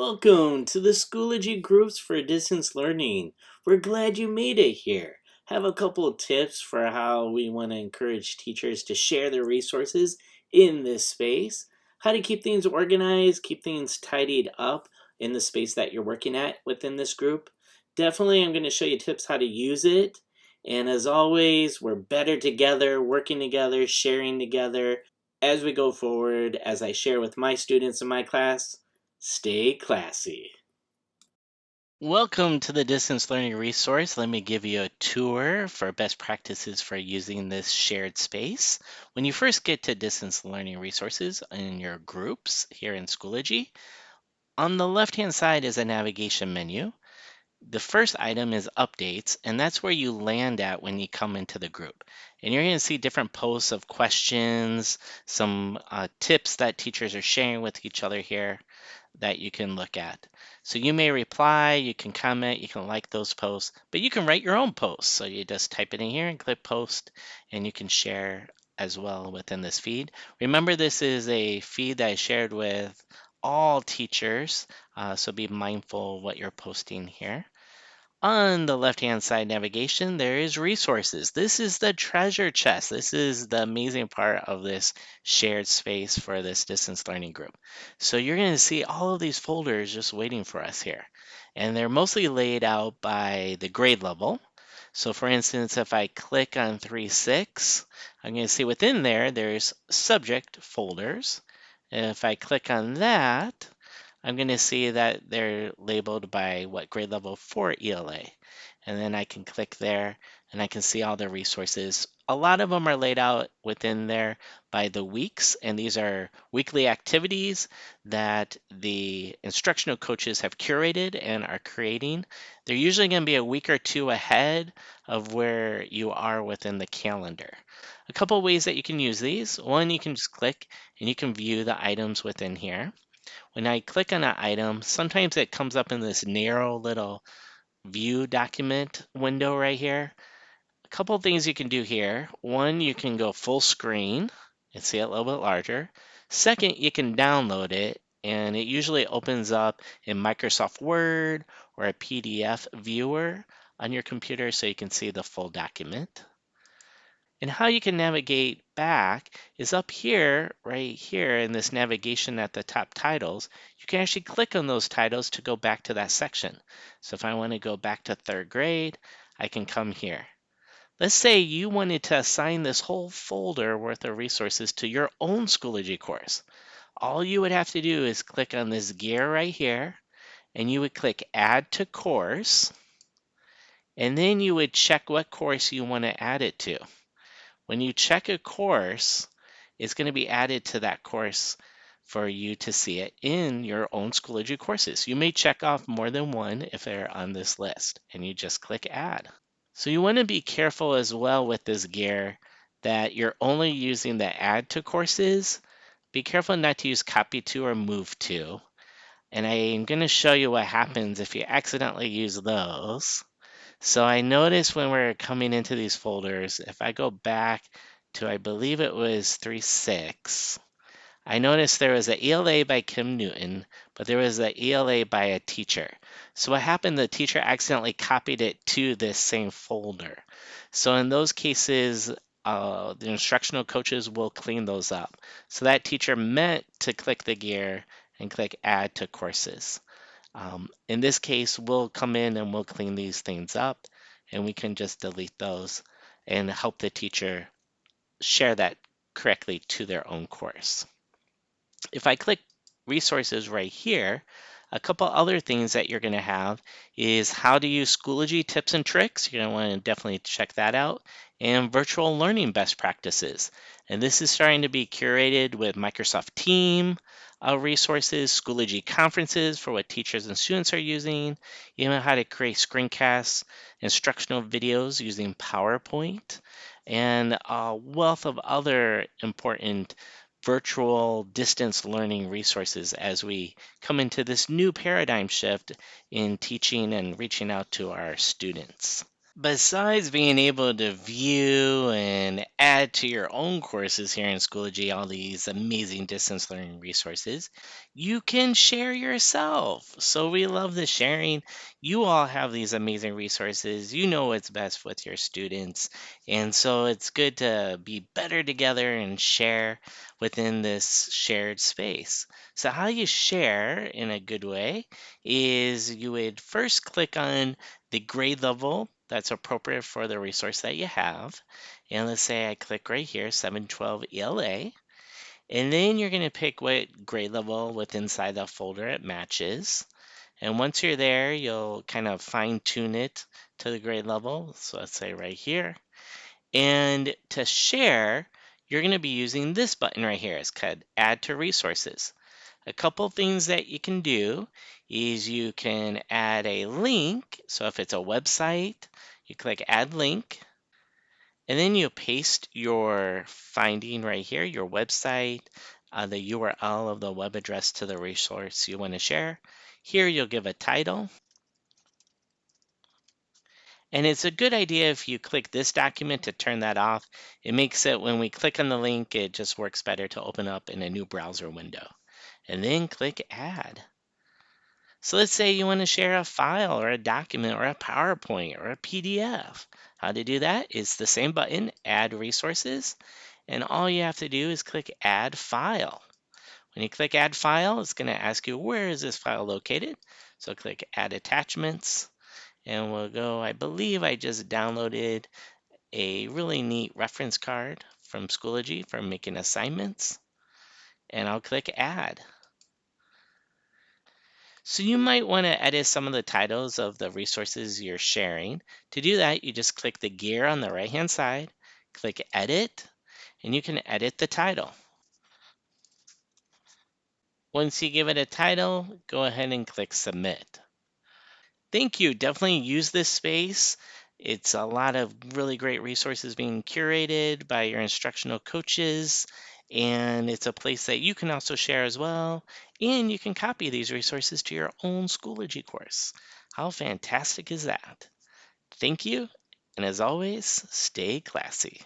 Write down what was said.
Welcome to the Schoology groups for distance learning. We're glad you made it here. Have a couple of tips for how we want to encourage teachers to share their resources in this space. How to keep things organized, keep things tidied up in the space that you're working at within this group. Definitely, I'm going to show you tips how to use it. And as always, we're better together, working together, sharing together as we go forward, as I share with my students in my class. Stay classy. Welcome to the Distance Learning Resource. Let me give you a tour for best practices for using this shared space. When you first get to Distance Learning Resources in your groups here in Schoology, on the left-hand side is a navigation menu. The first item is updates, and that's where you land at when you come into the group. And you're going to see different posts of questions, some tips that teachers are sharing with each other here that you can look at. So you may reply, you can comment, you can like those posts, but you can write your own posts. So you just type it in here and click post, and you can share as well within this feed. Remember, this is a feed that I shared with all teachers, so be mindful what you're posting here. On the left-hand side navigation, there is resources. This is the treasure chest. This is the amazing part of this shared space for this distance learning group. So you're going to see all of these folders just waiting for us here. And they're mostly laid out by the grade level. So for instance, if I click on 3.6, I'm going to see within there, there's subject folders. And if I click on that, I'm going to see that they're labeled by what grade level for ELA. And then I can click there and I can see all the resources. A lot of them are laid out within there by the weeks, and these are weekly activities that the instructional coaches have curated and are creating. They're usually going to be a week or two ahead of where you are within the calendar. A couple of ways that you can use these. One, you can just click and you can view the items within here. When I click on an item, sometimes it comes up in this narrow little view document window right here. A couple of things you can do here. One, you can go full screen and see it a little bit larger. Second, you can download it, and it usually opens up in Microsoft Word or a PDF viewer on your computer so you can see the full document. And how you can navigate back is up here, right here in this navigation at the top titles. You can actually click on those titles to go back to that section. So if I want to go back to third grade, I can come here. Let's say you wanted to assign this whole folder worth of resources to your own Schoology course. All you would have to do is click on this gear right here, and you would click Add to Course, and then you would check what course you want to add it to. When you check a course, it's going to be added to that course for you to see it in your own Schoology courses. You may check off more than one if they're on this list, and you just click Add. So you want to be careful as well with this gear that you're only using the Add to courses. Be careful not to use Copy to or Move to. And I am going to show you what happens if you accidentally use those. So I noticed when we're coming into these folders, if I go back to, I believe it was 3.6, I noticed there was an ELA by Kim Newton, but there was an ELA by a teacher. So what happened, the teacher accidentally copied it to this same folder. So in those cases, the instructional coaches will clean those up. So that teacher meant to click the gear and click Add to Courses. In this case, we'll come in and we'll clean these things up, and we can just delete those and help the teacher share that correctly to their own course. If I click resources right here, a couple other things that you're going to have is how to use Schoology tips and tricks. You're going to want to definitely check that out, and virtual learning best practices. And this is starting to be curated with Microsoft Team resources, Schoology conferences for what teachers and students are using, even how to create screencasts, instructional videos using PowerPoint, and a wealth of other important virtual distance learning resources as we come into this new paradigm shift in teaching and reaching out to our students. Besides being able to view and add add to your own courses here in Schoology all these amazing distance learning resources, you can share yourself. So we love the sharing. You all have these amazing resources. You know what's best with your students. And so it's good to be better together and share within this shared space. So, how you share in a good way is you would first click on the grade level that's appropriate for the resource that you have. And let's say I click right here, 712 ELA. And then you're going to pick what grade level with inside that folder it matches. And once you're there, you'll kind of fine tune it to the grade level. So let's say right here. And to share, you're going to be using this button right here. It's called Add to Resources. A couple things that you can do is you can add a link. So if it's a website, you click Add Link. And then you paste your finding right here, your website, the URL of the web address to the resource you want to share. Here you'll give a title. And it's a good idea if you click this document to turn that off. It makes it, when we click on the link, it just works better to open up in a new browser window. And then click Add. So let's say you want to share a file or a document or a PowerPoint or a PDF. How to do that is the same button, Add Resources. And all you have to do is click Add File. When you click Add File, it's going to ask you, where is this file located? So click Add Attachments. And we'll go, I believe I just downloaded a really neat reference card from Schoology for making assignments. And I'll click Add. So you might want to edit some of the titles of the resources you're sharing. To do that, you just click the gear on the right-hand side, click Edit, and you can edit the title. Once you give it a title, go ahead and click Submit. Thank you. Definitely use this space. It's a lot of really great resources being curated by your instructional coaches, and it's a place that you can also share as well. And you can copy these resources to your own Schoology course. How fantastic is that? Thank you, and as always, stay classy.